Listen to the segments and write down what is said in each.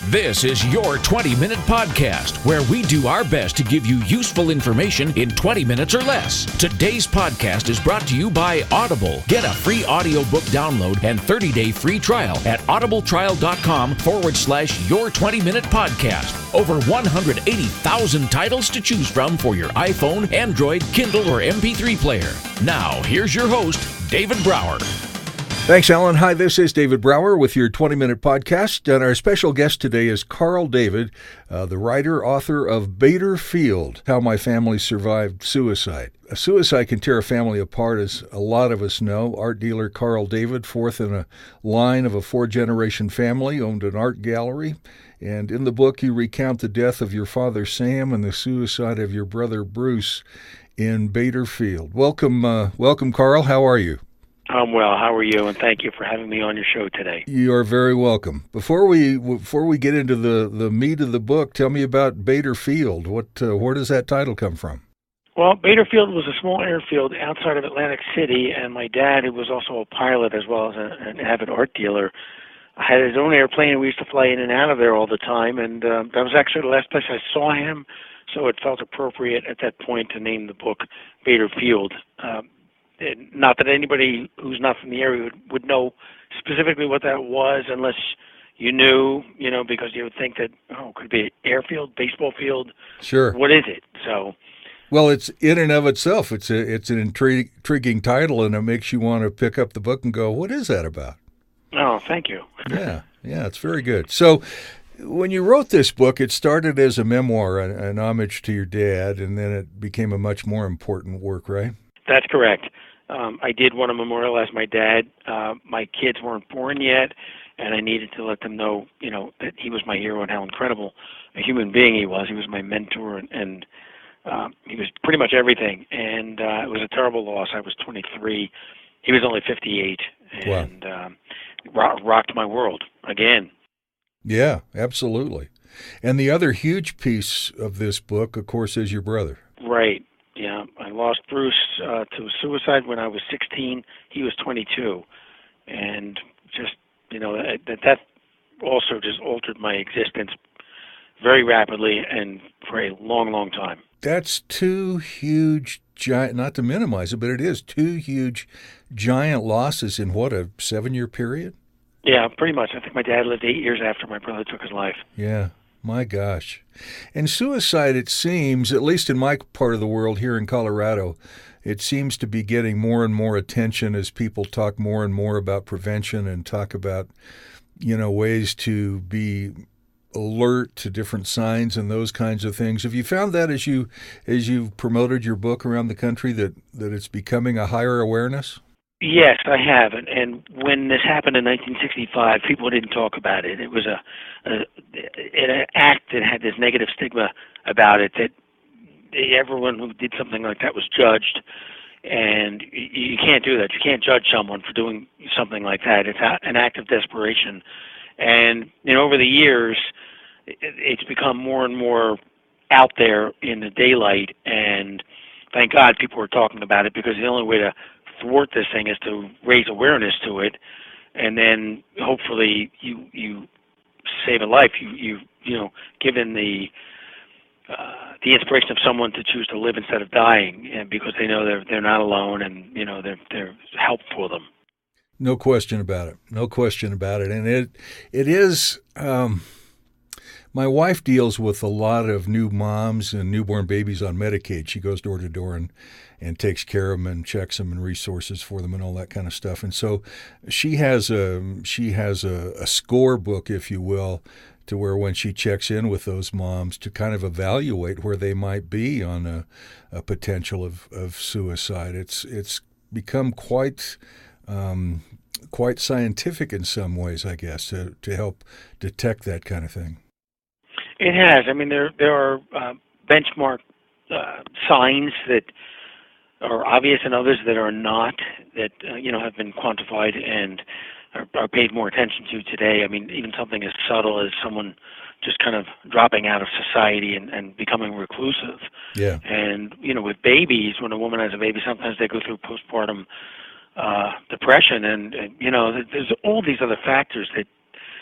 This is your 20-minute podcast, where we do our best to give you useful information in 20 minutes or less. Today's podcast is brought to you by Audible. Get a free audiobook download and 30-day free trial at audibletrial.com/your 20-minute podcast. Over 180,000 titles to choose from for your iPhone, Android, Kindle, or MP3 player. Now, here's your host, David Brower. Thanks, Allan. Hi, this is David Brower with your 20-minute podcast, and our special guest today is Carl David, the writer, author of Bader Field, How My Family Survived Suicide. A suicide can tear a family apart, as a lot of us know. Art dealer Carl David, fourth in a line of a four-generation family, owned an art gallery, and in the book you recount the death of your father Sam and the suicide of your brother Bruce in Bader Field. Welcome, Carl. How are you? I'm well. How are you? And thank you for having me on your show today. You are very welcome. Before we get into the meat of the book, tell me about Bader Field. Where does that title come from? Well, Bader Field was a small airfield outside of Atlantic City, and my dad, who was also a pilot as well as an avid art dealer, had his own airplane, and we used to fly in and out of there all the time. And that was actually the last place I saw him, so it felt appropriate at that point to name the book Bader Field. Not that anybody who's not from the area would know specifically what that was unless you knew, because you would think that, it could be an airfield, baseball field. Sure. What is it? So, well, it's in and of itself. It's an intriguing title, and it makes you want to pick up the book and go, what is that about? Oh, thank you. Yeah, it's very good. So when you wrote this book, it started as a memoir, an homage to your dad, and then it became a much more important work, right? That's correct. I did want to memorialize my dad. My kids weren't born yet, and I needed to let them know, that he was my hero and how incredible a human being he was. He was my mentor, and he was pretty much everything. And it was a terrible loss. I was 23. He was only 58, and rocked my world again. Yeah, absolutely. And the other huge piece of this book, of course, is your brother. Right. Yeah, I lost Bruce to suicide when I was 16. He was 22, and just that also just altered my existence very rapidly and for a long, long time. That's two huge giant. Not to minimize it, but it is two huge giant losses in what, a 7-year period? Yeah, pretty much. I think my dad lived 8 years after my brother took his life. Yeah. My gosh. And suicide, it seems, at least in my part of the world here in Colorado, it seems to be getting more and more attention as people talk more and more about prevention and talk about, ways to be alert to different signs and those kinds of things. Have you found that as you've promoted your book around the country that it's becoming a higher awareness? Yes, I have, and when this happened in 1965, people didn't talk about it. It was an act that had this negative stigma about it, that everyone who did something like that was judged, and you can't do that. You can't judge someone for doing something like that. It's an act of desperation, and over the years, it's become more and more out there in the daylight, and thank God people are talking about it, because the only way to thwart this thing is to raise awareness to it, and then hopefully you save a life. You given the inspiration of someone to choose to live instead of dying, and because they know they're not alone, and there's help for them. No question about it. And it is. My wife deals with a lot of new moms and newborn babies on Medicaid. She goes door to door and takes care of them and checks them and resources for them and all that kind of stuff. And so she has a scorebook, if you will, to where when she checks in with those moms to kind of evaluate where they might be on a potential of suicide. It's become quite scientific in some ways, I guess, to help detect that kind of thing. It has. I mean, there are benchmark signs that are obvious and others that are not, that have been quantified and are paid more attention to today. I mean, even something as subtle as someone just kind of dropping out of society and becoming reclusive. Yeah. And with babies, when a woman has a baby, sometimes they go through postpartum depression, and there's all these other factors that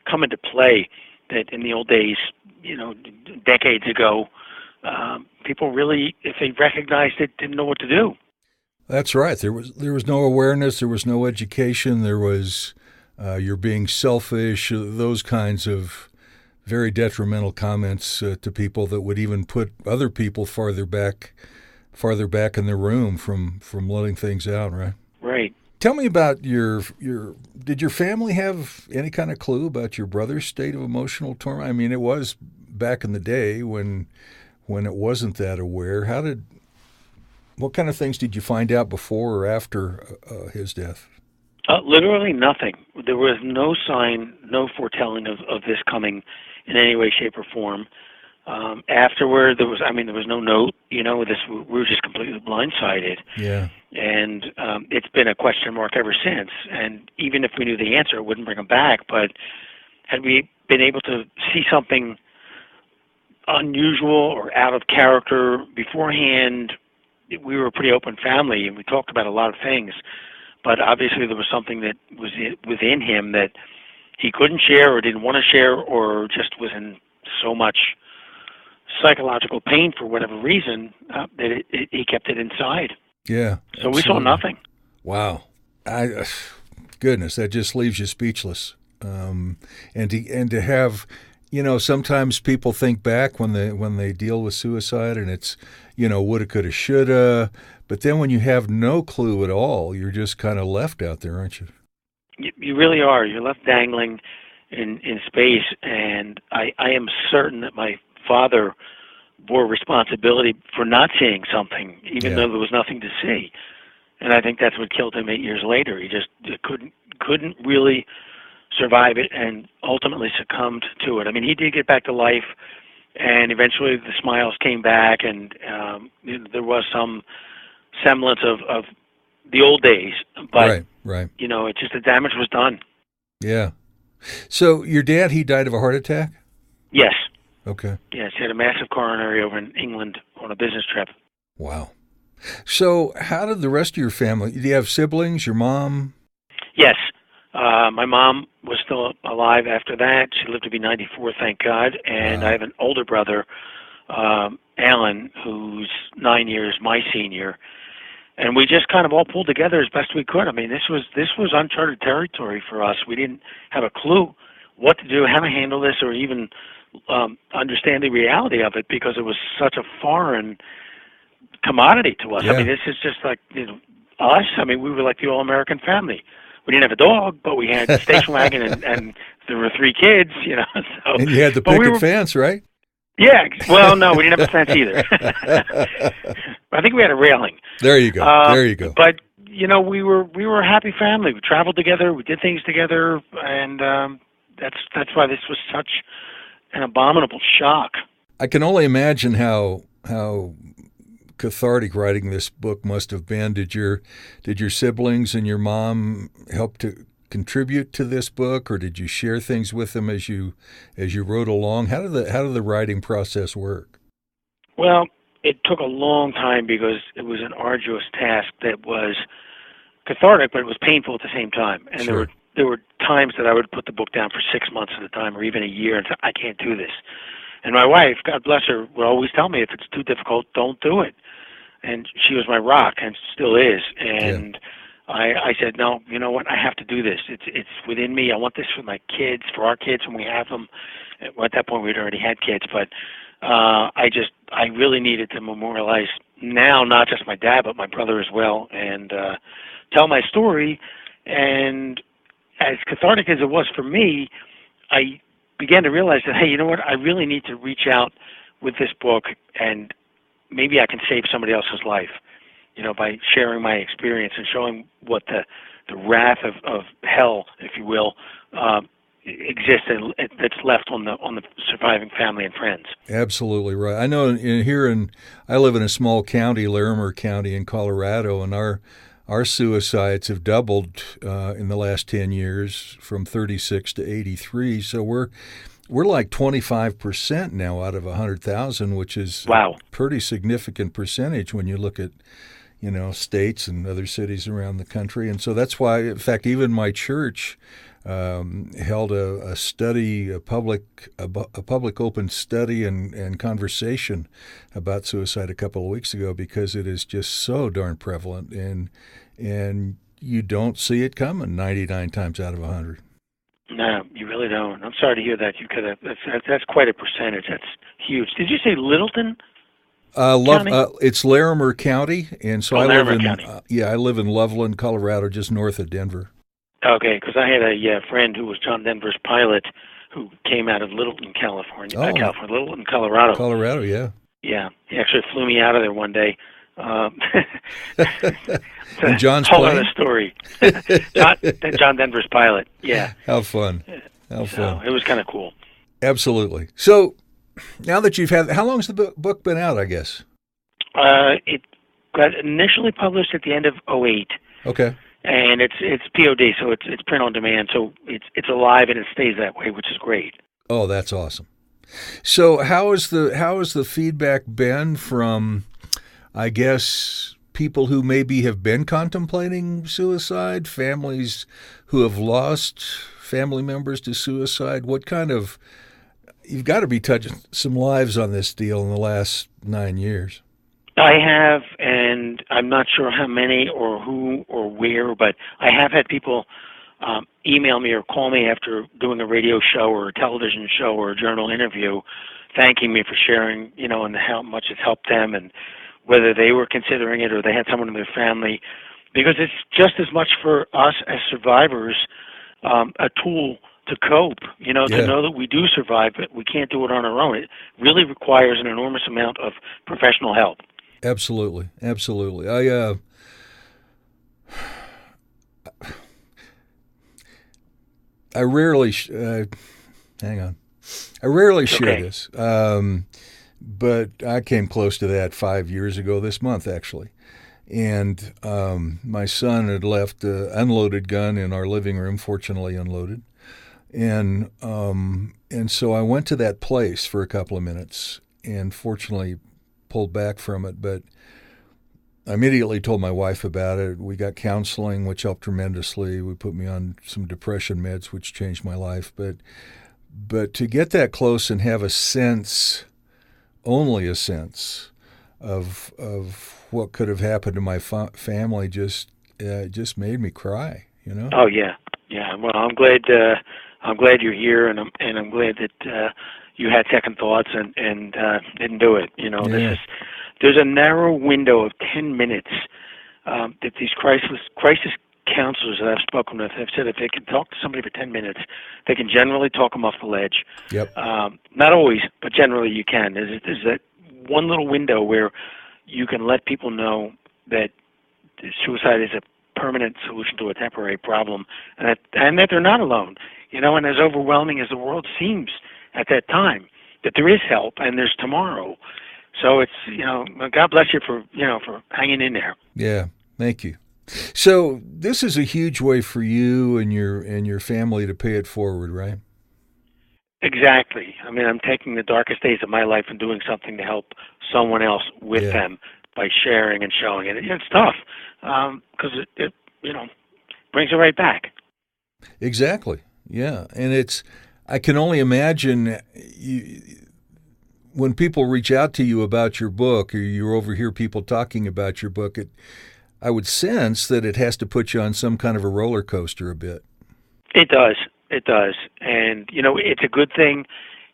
come into play that in the old days, decades ago, people really, if they recognized it, didn't know what to do. That's right. There was no awareness. There was no education. There was you're being selfish. Those kinds of very detrimental comments to people that would even put other people farther back in the room from letting things out. Right. Right. Tell me about did your family have any kind of clue about your brother's state of emotional torment? I mean, it was back in the day when it wasn't that aware. What kind of things did you find out before or after his death? Literally nothing. There was no sign, no foretelling of this coming in any way, shape, or form. Afterward, there was no note. We were just completely blindsided. Yeah. And it's been a question mark ever since. And even if we knew the answer, it wouldn't bring him back. But had we been able to see something unusual or out of character beforehand, we were a pretty open family, and we talked about a lot of things. But obviously there was something that was within him that he couldn't share or didn't want to share, or just was in so much psychological pain for whatever reason that he kept it inside. Yeah. So we saw nothing. Wow. Goodness, that just leaves you speechless. And to have, sometimes people think back when they deal with suicide, and it's, woulda, coulda, shoulda. But then when you have no clue at all, you're just kind of left out there, aren't you? You really are. You're left dangling in space. And I am certain that my father bore responsibility for not seeing something, even though there was nothing to see. And I think that's what killed him 8 years later. He just couldn't really survive it, and ultimately succumbed to it. I mean, he did get back to life, and eventually the smiles came back, and there was some semblance of the old days. But right. It's just the damage was done. Yeah. So your dad, he died of a heart attack? Yes. Okay. Yes, he had a massive coronary over in England on a business trip. Wow. So how did the rest of your family, do you have siblings, your mom? Yes. My mom was still alive after that. She lived to be 94, thank God. And Wow. I have an older brother, Allan, who's 9 years my senior. And we just kind of all pulled together as best we could. I mean, this was uncharted territory for us. We didn't have a clue what to do, how to handle this, or even understand the reality of it, because it was such a foreign commodity to us. Yeah. I mean, this is just like us. I mean, we were like the all-American family. We didn't have a dog, but we had a station wagon, and there were 3 kids. So, and you had the picket fence, right? Yeah. Well, no, we didn't have a fence either. I think we had a railing. There you go. But we were a happy family. We traveled together. We did things together, and that's why this was such an abominable shock. I can only imagine how cathartic writing this book must have been. Did your siblings and your mom help to contribute to this book, or did you share things with them as you wrote along? How did the writing process work? Well, it took a long time because it was an arduous task that was cathartic, but it was painful at the same time. And Sure. there were times that I would put the book down for 6 months at a time, or even a year, and say, I can't do this. And my wife, God bless her, would always tell me, if it's too difficult, don't do it. And she was my rock, and still is. And I said, no, you know what? I have to do this. It's within me. I want this for my kids, for our kids when we have them. At that point, we'd already had kids, but I really needed to memorialize now, not just my dad, but my brother as well, and tell my story. And as cathartic as it was for me, I began to realize that, hey, you know what? I really need to reach out with this book, and maybe I can save somebody else's life, by sharing my experience and showing what the wrath of hell, if you will, exists, and that's left on the surviving family and friends. Absolutely right. I know I live in a small county, Larimer County in Colorado, and our suicides have doubled in the last 10 years, from 36 to 83. So we're like 25% now out of 100,000, which is wow, a pretty significant percentage when you look at states and other cities around the country. And so that's why, in fact, even my church, held a study, a public open study and conversation about suicide a couple of weeks ago, because it is just so darn prevalent, and you don't see it coming 99 times out of 100. No, you really don't. I'm sorry to hear that. That's quite a percentage. That's huge. Did you say Littleton? County? It's Larimer County, and so I live in County. I live in Loveland, Colorado, just north of Denver. Okay, because I had a friend who was John Denver's pilot who came out of Littleton, California. Littleton, Colorado. Colorado, yeah. Yeah, he actually flew me out of there one day. And John's whole plane? other story. John Denver's pilot. Yeah. How fun! It was kind of cool. Absolutely. So now that you've had, how long's the book been out? I guess. It got initially published at the end of '08. Okay. And it's POD, so it's print on demand, so it's alive and it stays that way, which is great. Oh, that's awesome. So how has the feedback been from, I guess, people who maybe have been contemplating suicide, families who have lost family members to suicide? What kind of, you've got to be touching some lives on this deal in the last 9 years. I have, and I'm not sure how many or who or where, but I have had people email me or call me after doing a radio show or a television show or a journal interview, thanking me for sharing, and how much it's helped them, and whether they were considering it or they had someone in their family, because it's just as much for us as survivors a tool to cope, to know that we do survive, but we can't do it on our own. It really requires an enormous amount of professional help. Absolutely. I rarely share this, but I came close to that 5 years ago this month, actually. And my son had left an unloaded gun in our living room, fortunately unloaded. And so I went to that place for a couple of minutes and fortunately pulled back from it, but I immediately told my wife about it. We got counseling, which helped tremendously. We put me on some depression meds, which changed my life. But to get that close and have a sense, only a sense, of what could have happened to my family just made me cry. Oh yeah. Well, I'm glad you're here, and I'm glad that you had second thoughts and didn't do it. Yeah. There's a narrow window of 10 minutes that these crisis counselors that I've spoken with have said if they can talk to somebody for 10 minutes, they can generally talk them off the ledge. Yep. Not always, but generally you can. There's that one little window where you can let people know that suicide is a permanent solution to a temporary problem, and that they're not alone. And as overwhelming as the world seems at that time, that there is help and there's tomorrow. So it's, God bless you for hanging in there. Yeah, thank you. So this is a huge way for you and your family to pay it forward, right? Exactly. I mean, I'm taking the darkest days of my life and doing something to help someone else with them by sharing and showing it. It's tough because it brings it right back. Exactly. Yeah, and I can only imagine when people reach out to you about your book, or you overhear people talking about your book, I would sense that it has to put you on some kind of a roller coaster a bit. It does. And, it's a good thing,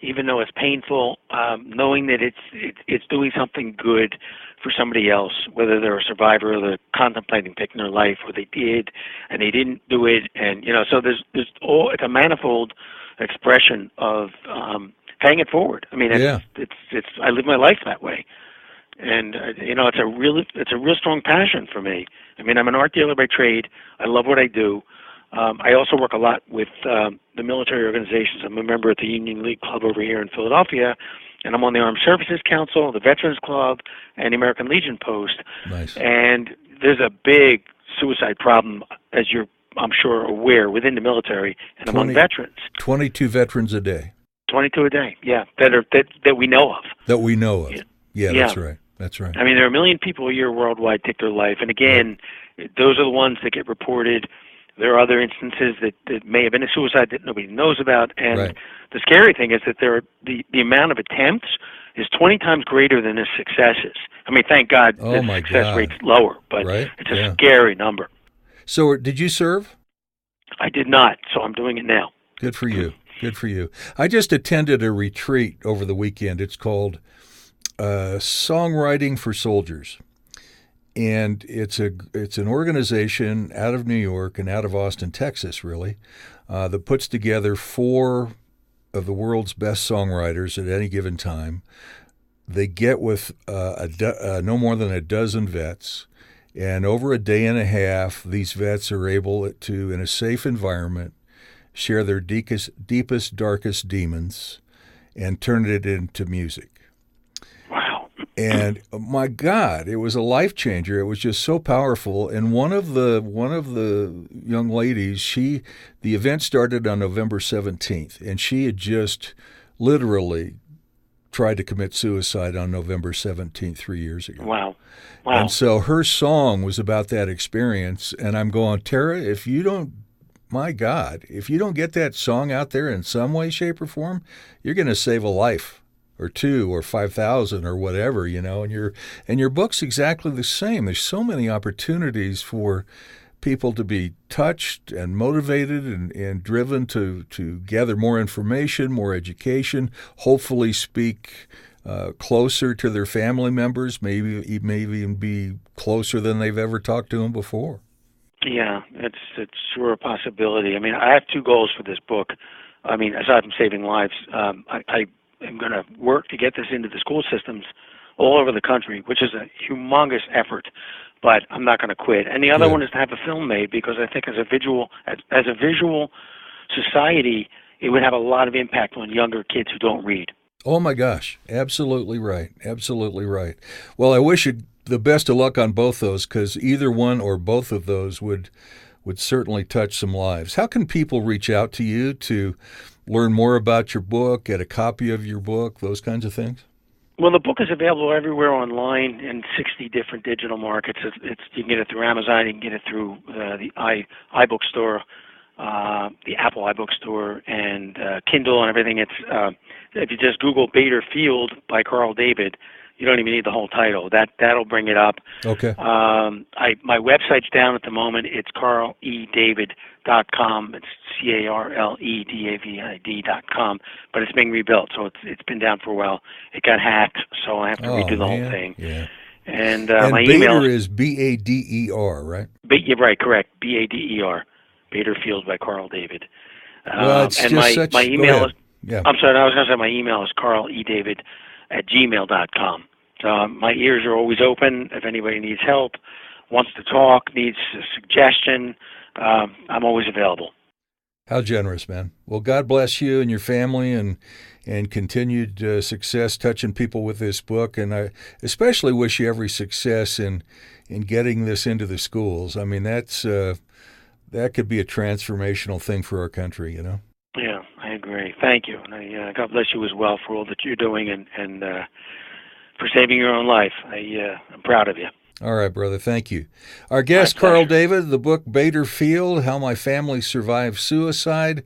even though it's painful, knowing that it's doing something good for somebody else, whether they're a survivor or they're contemplating taking their life, or they did and they didn't do it. And, so it's a manifold expression of paying it forward. I mean, I live my life that way. And, it's a real strong passion for me. I mean, I'm an art dealer by trade. I love what I do. I also work a lot with the military organizations. I'm a member at the Union League Club over here in Philadelphia, and I'm on the Armed Services Council, the Veterans Club, and the American Legion Post. Nice. And there's a big suicide problem, as you're, I'm sure, aware, within the military and among veterans. 22 veterans a day. 22 a day, yeah, that we know of. That we know of. Yeah, that's right. That's right. I mean, there are 1 million people a year worldwide take their life, and again, those are the ones that get reported There are other instances that may have been a suicide that nobody knows about. And Right. the scary thing is that the amount of attempts is 20 times greater than the successes. I mean, thank God Oh, the my success God. rate's lower, but Right? it's a Yeah. scary number. So did you serve? I did not, so I'm doing it now. Good for you. Good for you. I just attended a retreat over the weekend. It's called Songwriting for Soldiers. And it's an organization out of New York and out of Austin, Texas, really, that puts together 4 of the world's best songwriters at any given time. They get with no more than a dozen vets, and over a day and a half, these vets are able to, in a safe environment, share their deepest, darkest demons and turn it into music. Wow. And my God, it was a life changer. It was just so powerful. And one of the young ladies, the event started on November 17th, and she had just literally tried to commit suicide on November 17th 3 years ago. Wow. And so her song was about that experience. And I'm going, Tara, if you don't get that song out there in some way, shape, or form, you're going to save a life or 2 or 5,000 or whatever, and your book's exactly the same. There's so many opportunities for people to be touched and motivated and driven to gather more information, more education, hopefully speak closer to their family members, maybe even be closer than they've ever talked to them before. Yeah, it's sure a possibility. I mean, I have 2 goals for this book. I mean, aside from saving lives, I am going to work to get this into the school systems all over the country, which is a humongous effort, but I'm not going to quit. And the other Good. one is to have a film made, because I think as a visual society, it would have a lot of impact on younger kids who don't read. Oh my gosh, absolutely right. Absolutely right. Well, I wish you the best of luck on both those, because either one or both of those would certainly touch some lives. How can people reach out to you to learn more about your book, get a copy of your book, those kinds of things? Well, the book is available everywhere online in 60 different digital markets. You can get it through Amazon, you can get it through the iBook store, the Apple iBook store, and Kindle and everything. If you just Google Bader Field by Carl David, you don't even need the whole title. That'll bring it up. Okay. My website's down at the moment. It's carledavid.com. It's CarleDavid.com. But it's being rebuilt, so it's been down for a while. It got hacked, so I have to redo the whole thing. Yeah. And Bader my email is Bader, right? You're right, correct. Bader. Bader Field by Carl David. Well, it's and just my email is. Yeah. I'm sorry, I was going to say my email is carledavid@gmail.com. So my ears are always open. If anybody needs help, wants to talk, needs a suggestion, I'm always available. How generous, man. Well, God bless you and your family, and continued success touching people with this book. And I especially wish you every success in getting this into the schools. I mean, that could be a transformational thing for our country, Yeah, I agree. Thank you. And God bless you as well for all that you're doing and for saving your own life. I'm proud of you. All right, brother. Thank you. Our guest, Carl David, the book Bader Field, How My Family Survived Suicide,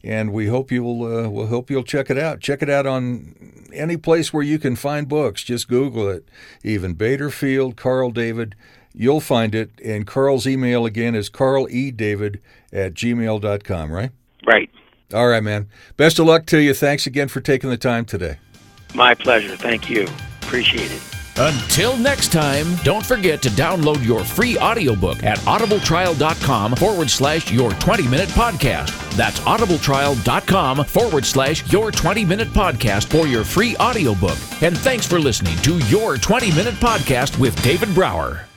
and we hope you'll check it out. Check it out on any place where you can find books. Just Google it. Even Bader Field, Carl David. You'll find it. And Carl's email again is carledavid@gmail.com, right? Right. All right, man. Best of luck to you. Thanks again for taking the time today. My pleasure. Thank you. Appreciate it. Until next time, don't forget to download your free audiobook at audibletrial.com/your 20-minute podcast. That's audibletrial.com/your 20-minute podcast for your free audiobook. And thanks for listening to Your 20-Minute Podcast with David Brower.